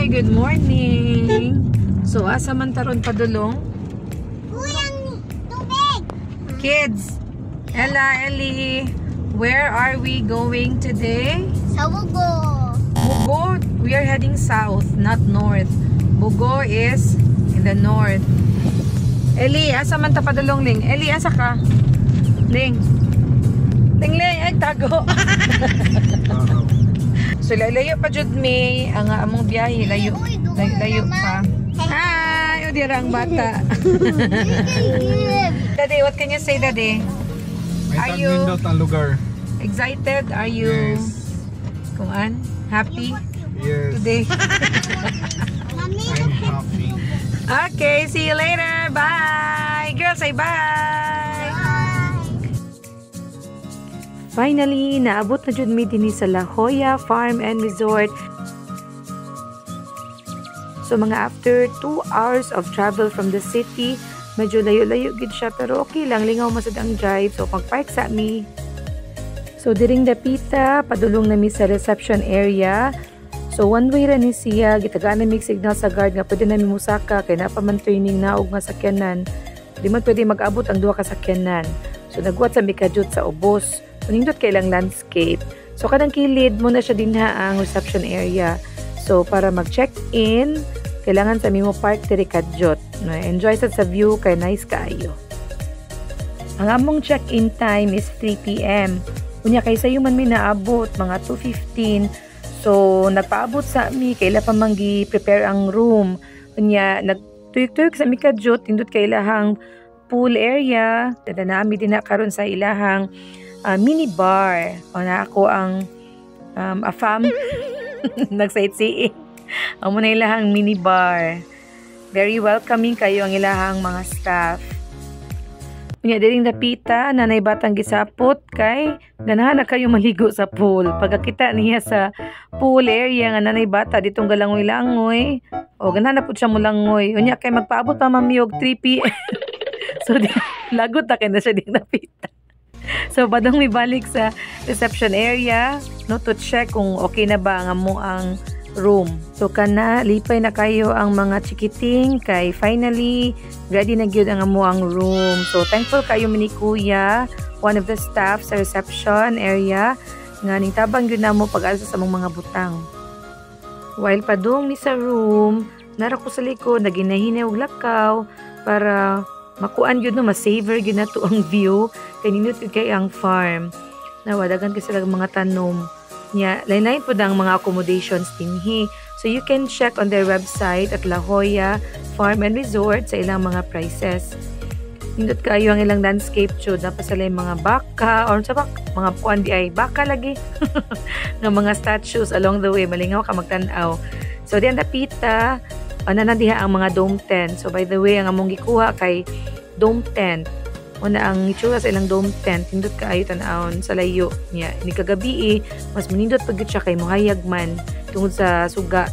Hi, good morning. So, asa man taron padulong? Kids, Ella, Ellie, where are we going today? Sa Bugo. Bugo, we are heading south, not north. Bugo is in the north. Ellie, asa man ta padulong, Ling? Ellie, asa ka? Ling. Ling, ay tago. So, layo pa jud mi ang among biyahe, layo pa. Hi, udira ang bata. Daddy, what can you say, Daddy? Are you lugar? excited? Are you happy Yes. today? Mami, I'm happy. Okay, see you later. Bye. Girls, say bye. Finally, naabot na jud mi dinhi sa La Jolla Farm and Resort. So mga after 2 hours of travel from the city, medyo layo-layo gid siya pero okay lang, lingaw masad ang drive. So pag-park sa mi. So diring dapita, padulong na mi sa reception area. So one way ra ni siya, gitagaan na mi signal sa guard nga pwede na mi musaka kay na pa man training na og nga sakyanan. Di man pwede mag-abot ang duha ka sakyanan. So nagwat sa mi kadjut sa ubos. Nindot kay lang landscape. So kadang kilid mo na siya dinha ang reception area. So para mag-check-in, kailangan sa mi mo park diri kadjot. Enjoy sa view kay nice kaayo. Ang among check-in time is 3 PM. Unya kay sayo man mi naabot mga 2:15. So nagpaabot sa mi kaila pa manggi prepare ang room. Unya nagtuyok-tuyok sa mi kadjot tindot kay ilahang pool area. Dadanami din na karon sa ilahang mini bar. O na ako ang afam nag-sightseeing. Amo na ilahang mini bar. Very welcoming kayo ang ilahang mga staff. Unya diring dapita nanay batang gisapot kay ganahan na kayo maligo sa pool. Pagkakita niya sa pool area nga nanay bata ditong galangoy-langoy. O ganahan na pud siya mulangoy. Unya kay magpaabot pa mami og 3 PM. So lagot ta kay na siya ding dapita. So badang may balik sa reception area no to check kung okay na ba ang room. So kana lipay na kayo ang mga chikiting kay finally ready na gyud ang amuang room. So thankful kayo ni Kuya, one of the staff sa reception area nga ning tabang gyud namo pag-asa sa mga butang. While padung ni sa room, nara ko sa likod naginahinaw og lakaw para makuan gyud no ma-savor gyud nato ang view kay nindot kay ang farm. Nawadagan kasi sila mga tanom. Nya lain-lain po ang mga accommodations dinhi. So you can check on their website at La Jolla Farm and Resort sa ilang mga prices. Nindot kayo ang ilang landscape chud na pa sila mga baka or sa mga puan di ay baka lagi nga mga statues along the way malingaw ka magtan-aw. So diyan dapita na diha ang mga dome tent. So by the way ang among gikuha kay dome tent. Una ang itsura sa ilang dome tent, hindot kaayo tan-awon sa layo niya. Ni kagabi mas manindot pag siya kay mohayag man tungod sa suga.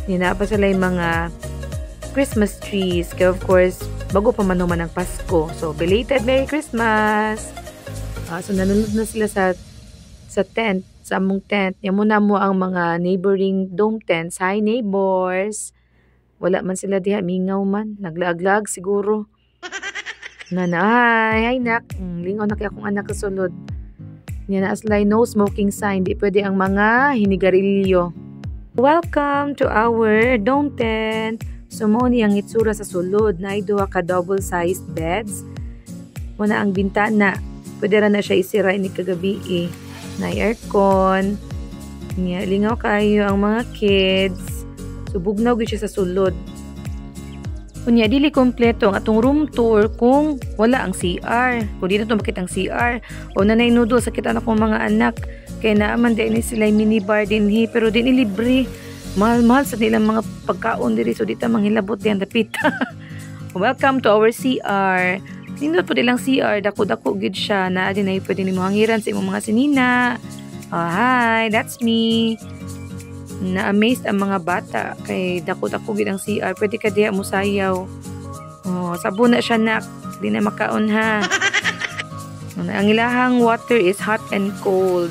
Ni na pa sila yung mga Christmas trees. Kaya of course, bago pa man naman ang Pasko. So belated Merry Christmas. So nanunod na sila sa tent, sa among tent. Yan muna mo ang mga neighboring dome tents. Hi neighbors. Wala man sila diha, mingaw man. Naglaag-lag siguro. Nanay, ay nak. Lingaw na kaya akong anak kasunod. Yan na aslay no smoking sign. Di pwede ang mga hinigarilyo. Welcome to our dome tent. So mo ni ang itsura sa sulod na duha ka double-sized beds. Muna ang bintana. Pwede ra na siya isira ni kagabi na aircon. Lingaw kayo ang mga kids. So bugnaw gyud siya sa sulod. Unya dili kompleto ang atong room tour kung wala ang CR. Kung di na ito makita ang CR o nanay noodle sakit anak kong mga anak kaya naaman din sila minibar dinhi pero din libre. Mahal-mahal sa nilang mga pagkaon diri so dita manghilabot diyan dapita. Welcome to our CR. Nindot po nilang CR, dako-dako gud siya na din ay pwede nimo hangiran sa imong mga sinina. Hi, that's me. Na-amazed ang mga bata kay dako-dako gid ang CR. Pwede ka diha mo sayaw. Oh, sabon na siya nak. Di na makaon ha. Ang ilahang water is hot and cold.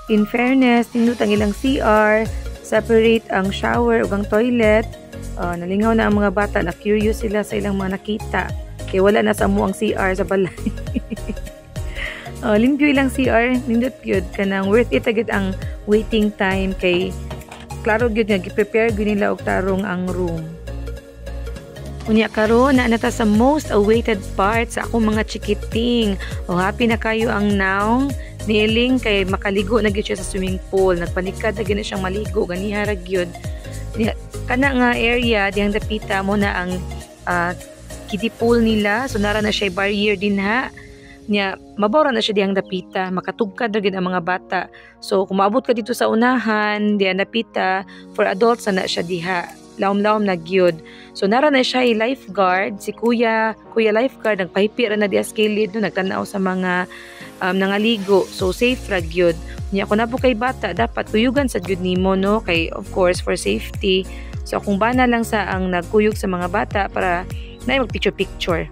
In fairness, nindot ang ilang CR. separate ang shower ug ang toilet. Nalingaw na ang mga bata, na curious sila sa ilang mga nakita. Kaya wala na sa mo ang CR sa balay. Limpyo ilang CR, nindot gyud kanang worth it agad ang waiting time kay klaro gyud nga gi-prepare gyud nila og tarong ang room. Unya karon na nata sa most awaited part sa akong mga chikiting. Happy na kayo ang naong niiling kay makaligo na gyud siya sa swimming pool. Nagpanikad na gyud siyang maligo ganiha ra gyud. Kana nga area diyang dapita mo na ang kiddie pool nila. So nara na siya barrier din ha. Nya mabawra na siya diyang dapita, makatugkad ra gyud ang mga bata. So kung maabot ka dito sa unahan diyang dapita, for adults na siya diha. Lawom-lawom na gyud. So nara na siya lifeguard, si kuya lifeguard nagpahipi ra na diya sa kilid no, nagtanaw sa mga nangaligo. So safe ra gyud. Nya kung na po kay bata dapat kuyugan sa gyud nimo no, kay of course for safety. So kung bana lang sa ang nagkuyog sa mga bata para na mag picture.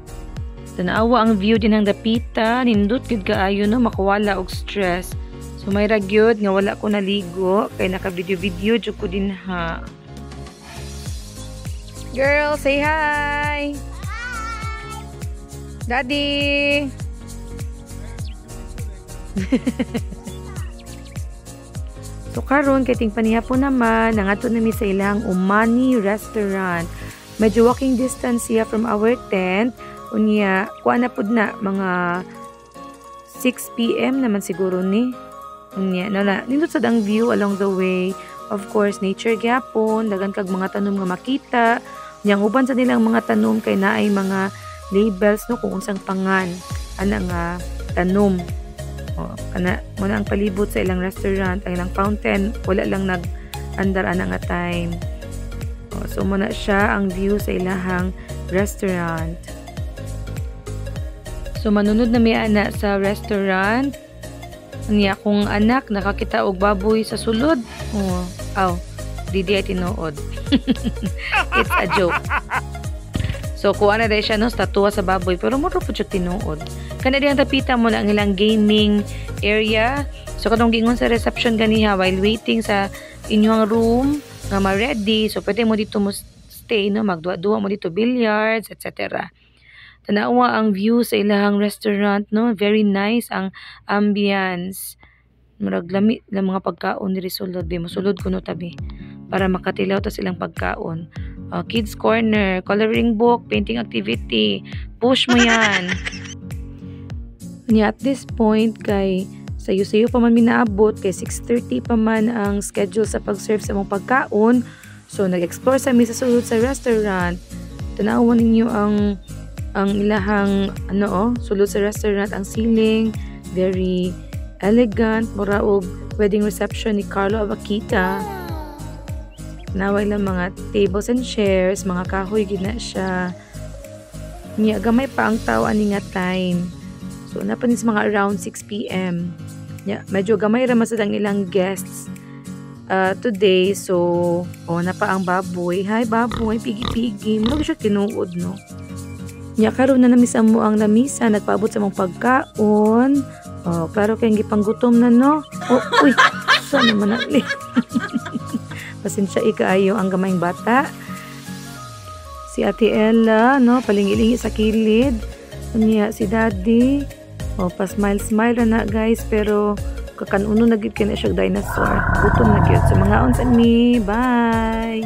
Tanawa ang view din ng dapita, nindot gyud kaayo no, makawala og stress. So may ra gyud nga wala ko naligo kay naka video jud ko din ha. Girl, say hi. Daddy. So karon kay ting panihapon naman nangadto na mi sa ilang Umani restaurant. Medyo walking distance siya from our tent. Unya kuha na pud na mga 6 PM naman siguro ni. Unya nindot sad ang view along the way. Of course, nature gyapon, dagan kag mga tanom nga makita. Yang uban sa nilang mga tanom kay naay mga labels no kung unsang pangan ana nga tanom. Kana mo na ang palibot sa ilang restaurant, ang ilang fountain, wala lang nag-andar ana nga time. So mo na siya ang view sa ilahang restaurant. So manunod na mi ana sa restaurant. Niya kung anak nakakita og baboy sa sulod. Didi ay tinuod. It's a joke. So kuha na dahil siya no, statua sa baboy pero muro po siya tinuod. Kana diyang tapita mo na ang ilang gaming area. So kanong gingon sa reception ganiha while waiting sa inyong room nga ma-ready. So pwede mo dito mo stay no, magduwa-duwa mo dito billiards, etc. Tanawa ang view sa ilahang restaurant no, very nice ang ambience. Murag lami lang mga pagkaon diri sulod be, mosulod kuno tabi para makatilaw ta silang pagkaon. Kids corner, coloring book, painting activity, push mo yan. At this point kay sayo-sayo pa man minaabot kay 6:30 pa man ang schedule sa pag-serve sa mong pagkaon. So nag-explore sa mi sa sulod sa restaurant. Tanawan ninyo ang ilahang sulod sa restaurant, ang ceiling very elegant, mura og wedding reception ni Carlo Abakita. Naway lang mga tables and chairs, mga kahoy gina siya. Niya gamay pa ang tao ani nga time. So napanis mga around 6 PM. Medyo gamay ra masad ang ilang guests today. So napa ang baboy. Hi baboy, pigi-pigi. Mura siya tinuod no. Nya karon na namis mo ang lamisa, nagpaabot sa mong pagkaon. Klaro kayong gipanggutom na no. Uy, saan naman na pasensya ikaayo ang gamayng bata. Si Ate Ella no, palingi-lingi sa kilid. Unya si Daddy. Pa-smile na guys, pero kakanuno na gid kay na siya dinosaur. Gutom na gyud. So mga on sa me. Bye.